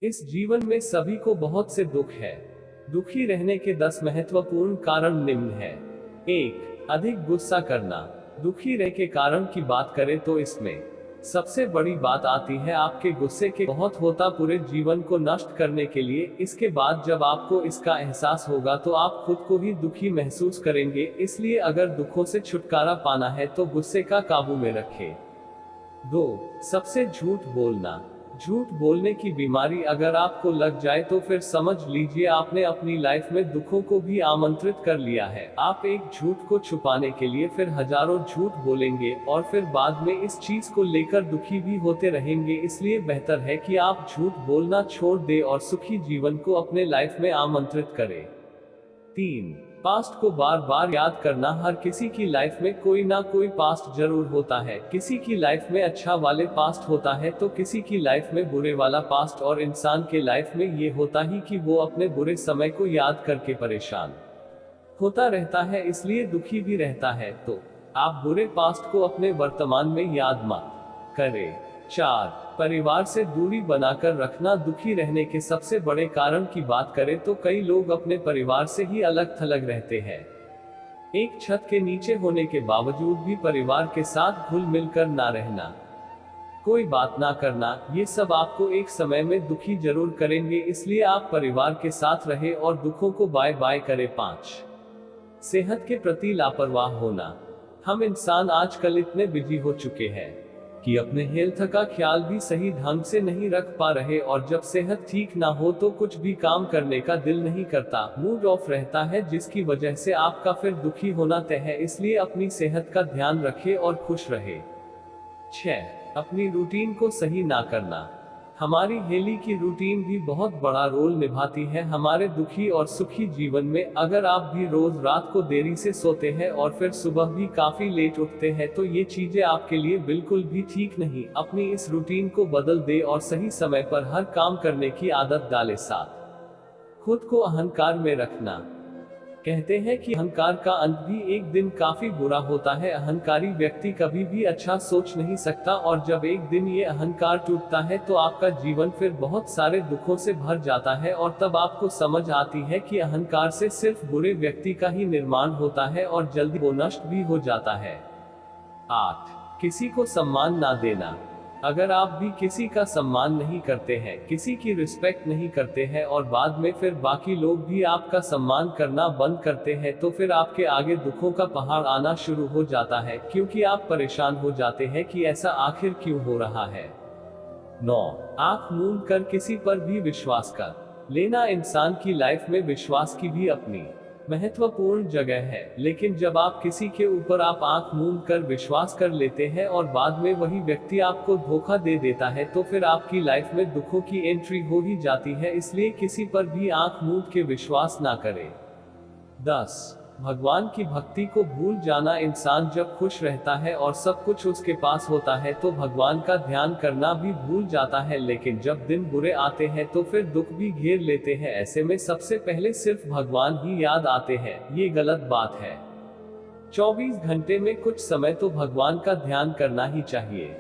इस जीवन में सभी को बहुत से दुख है। दुखी रहने के 10 महत्वपूर्ण कारण निम्न है। 1. अधिक गुस्सा करना। दुखी रह के कारण की बात करें तो इसमें सबसे बड़ी बात आती है आपके गुस्से के बहुत होता पूरे जीवन को नष्ट करने के लिए। इसके बाद जब आपको इसका एहसास होगा तो आप खुद को ही दुखी महसूस करेंगे। इसलिए अगर दुखों से छुटकारा पाना है तो गुस्से का काबू में रखें। 2. सबसे झूठ बोलना। झूठ बोलने की बीमारी अगर आपको लग जाए तो फिर समझ लीजिए आपने अपनी लाइफ में दुखों को भी आमंत्रित कर लिया है। आप एक झूठ को छुपाने के लिए फिर हजारों झूठ बोलेंगे और फिर बाद में इस चीज को लेकर दुखी भी होते रहेंगे। इसलिए बेहतर है कि आप झूठ बोलना छोड़ दें और सुखी जीवन को अपने लाइफ में आमंत्रित करें। 3. पास्ट को बार बार याद करना। हर किसी की लाइफ में कोई ना कोई पास्ट जरूर होता है। किसी की लाइफ में अच्छा वाले पास्ट होता है तो किसी की लाइफ में बुरे वाला पास्ट, और इंसान के लाइफ में ये होता ही कि वो अपने बुरे समय को याद करके परेशान होता रहता है, इसलिए दुखी भी रहता है। तो आप बुरे पास्ट को अपने वर्तमान में याद मत करें। 4. परिवार से दूरी बनाकर रखना। दुखी रहने के सबसे बड़े कारण की बात करें तो कई लोग अपने परिवार से ही अलग थलग रहते हैं। एक छत के नीचे होने के बावजूद भी परिवार के साथ घुल मिलकर ना रहना, कोई बात ना करना, ये सब आपको एक समय में दुखी जरूर करेंगे। इसलिए आप परिवार के साथ रहे और दुखों को बाय बाय करें। 5. सेहत के प्रति लापरवाह होना। हम इंसान आजकल इतने बिजी हो चुके हैं कि अपने हेल्थ का ख्याल भी सही ढंग से नहीं रख पा रहे, और जब सेहत ठीक ना हो तो कुछ भी काम करने का दिल नहीं करता, मूड ऑफ रहता है, जिसकी वजह से आपका फिर दुखी होना तय है। इसलिए अपनी सेहत का ध्यान रखें और खुश रहे। 6. अपनी रूटीन को सही ना करना। हमारी डेली की रूटीन भी बहुत बड़ा रोल निभाती है हमारे दुखी और सुखी जीवन में। अगर आप भी रोज रात को देरी से सोते हैं और फिर सुबह भी काफी लेट उठते हैं तो ये चीजें आपके लिए बिल्कुल भी ठीक नहीं। अपनी इस रूटीन को बदल दे और सही समय पर हर काम करने की आदत डाले। 7. खुद को अहंकार में रखना। कहते हैं कि अहंकार का अंत भी एक दिन काफी बुरा होता है। अहंकारी व्यक्ति कभी भी अच्छा सोच नहीं सकता, और जब एक दिन ये अहंकार टूटता है तो आपका जीवन फिर बहुत सारे दुखों से भर जाता है, और तब आपको समझ आती है कि अहंकार से सिर्फ बुरे व्यक्ति का ही निर्माण होता है और जल्दी वो नष्ट भी हो जाता है। 8. किसी को सम्मान ना देना। अगर आप भी किसी का सम्मान नहीं करते हैं, किसी की रिस्पेक्ट नहीं करते हैं और बाद में फिर बाकी लोग भी आपका सम्मान करना बंद करते हैं तो फिर आपके आगे दुखों का पहाड़ आना शुरू हो जाता है, क्योंकि आप परेशान हो जाते हैं कि ऐसा आखिर क्यों हो रहा है। 9. आंख मूंद कर किसी पर भी विश्वास कर लेना। इंसान की लाइफ में विश्वास की भी अपनी महत्वपूर्ण जगह है, लेकिन जब आप किसी के ऊपर आप आंख मूंद कर विश्वास कर लेते हैं और बाद में वही व्यक्ति आपको धोखा दे देता है तो फिर आपकी लाइफ में दुखों की एंट्री हो ही जाती है। इसलिए किसी पर भी आंख मूंद के विश्वास ना करें। 10. भगवान की भक्ति को भूल जाना। इंसान जब खुश रहता है और सब कुछ उसके पास होता है तो भगवान का ध्यान करना भी भूल जाता है, लेकिन जब दिन बुरे आते हैं तो फिर दुख भी घेर लेते हैं। ऐसे में सबसे पहले सिर्फ भगवान ही याद आते हैं, ये गलत बात है। 24 घंटे में कुछ समय तो भगवान का ध्यान करना ही चाहिए।